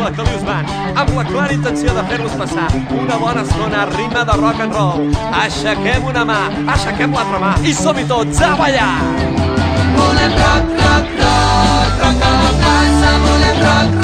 la Calius Band, amb la clara intenció de fer-los passar una bona estona a ritme de rock and roll. Aixequem una mà, aixequem l'altra mà i som-hi tots a ballar! Volem rock, rock, rock, rock a la plaça, volem rock, rock.